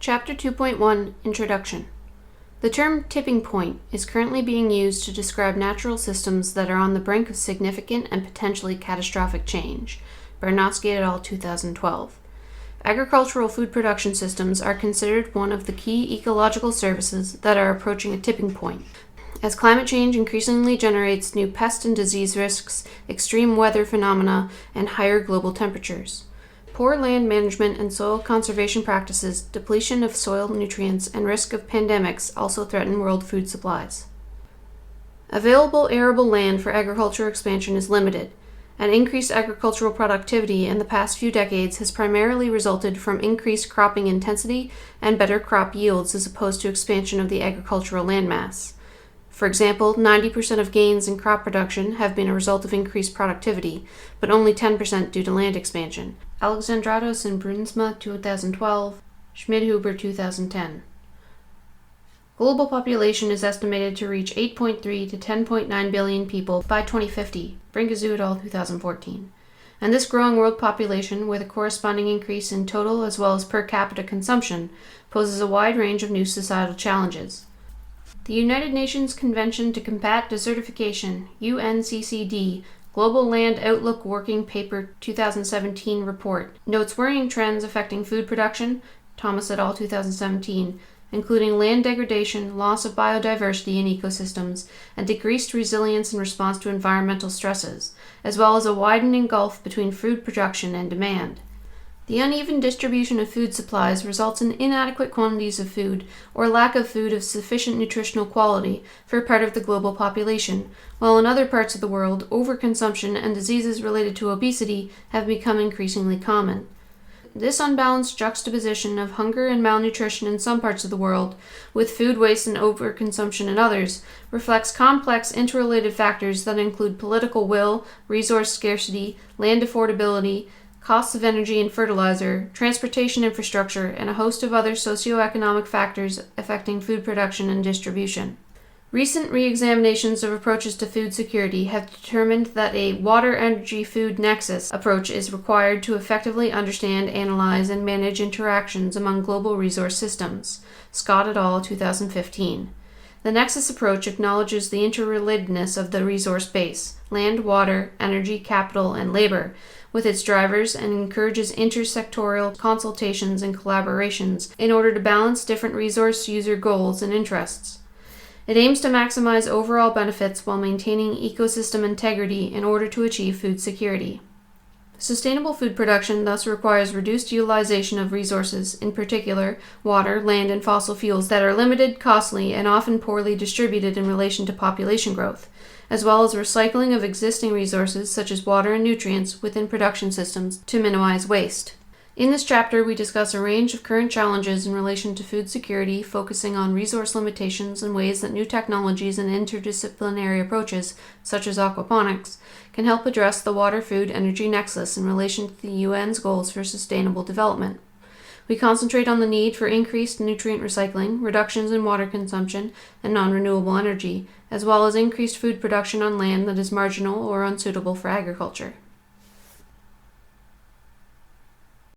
Chapter 2.1 Introduction. The term tipping point is currently being used to describe natural systems that are on the brink of significant and potentially catastrophic change. Burnell et al. 2012. Agricultural food production systems are considered one of the key ecological services that are approaching a tipping point, as climate change increasingly generates new pest and disease risks, extreme weather phenomena, and higher global temperatures. Poor land management and soil conservation practices, depletion of soil nutrients, and risk of pandemics also threaten world food supplies. Available arable land for agriculture expansion is limited, and increased agricultural productivity in the past few decades has primarily resulted from increased cropping intensity and better crop yields as opposed to expansion of the agricultural landmass. For example, 90% of gains in crop production have been a result of increased productivity, but only 10% due to land expansion. Alexandrados and Brunsma 2012, Schmidhuber 2010. Global population is estimated to reach 8.3 to 10.9 billion people by 2050, Brinkazu et al. 2014. And this growing world population, with a corresponding increase in total as well as per capita consumption, poses a wide range of new societal challenges. The United Nations Convention to Combat Desertification, UNCCD, Global Land Outlook Working Paper 2017 report notes worrying trends affecting food production, Thomas et al. 2017, including land degradation, loss of biodiversity in ecosystems, and decreased resilience in response to environmental stresses, as well as a widening gulf between food production and demand. The uneven distribution of food supplies results in inadequate quantities of food or lack of food of sufficient nutritional quality for part of the global population, while in other parts of the world, overconsumption and diseases related to obesity have become increasingly common. This unbalanced juxtaposition of hunger and malnutrition in some parts of the world, with food waste and overconsumption in others, reflects complex interrelated factors that include political will, resource scarcity, land affordability, costs of energy and fertilizer, transportation infrastructure, and a host of other socioeconomic factors affecting food production and distribution. Recent re-examinations of approaches to food security have determined that a water-energy-food nexus approach is required to effectively understand, analyze, and manage interactions among global resource systems. Scott et al. 2015. The nexus approach acknowledges the interrelatedness of the resource base, land, water, energy, capital, and labor, with its drivers, and encourages intersectoral consultations and collaborations in order to balance different resource user goals and interests. It aims to maximize overall benefits while maintaining ecosystem integrity in order to achieve food security. Sustainable food production thus requires reduced utilization of resources, in particular water, land, and fossil fuels that are limited, costly, and often poorly distributed in relation to population growth, as well as recycling of existing resources such as water and nutrients within production systems to minimize waste. In this chapter, we discuss a range of current challenges in relation to food security, focusing on resource limitations and ways that new technologies and interdisciplinary approaches, such as aquaponics, can help address the water-food-energy nexus in relation to the UN's goals for sustainable development. We concentrate on the need for increased nutrient recycling, reductions in water consumption, and non-renewable energy, as well as increased food production on land that is marginal or unsuitable for agriculture.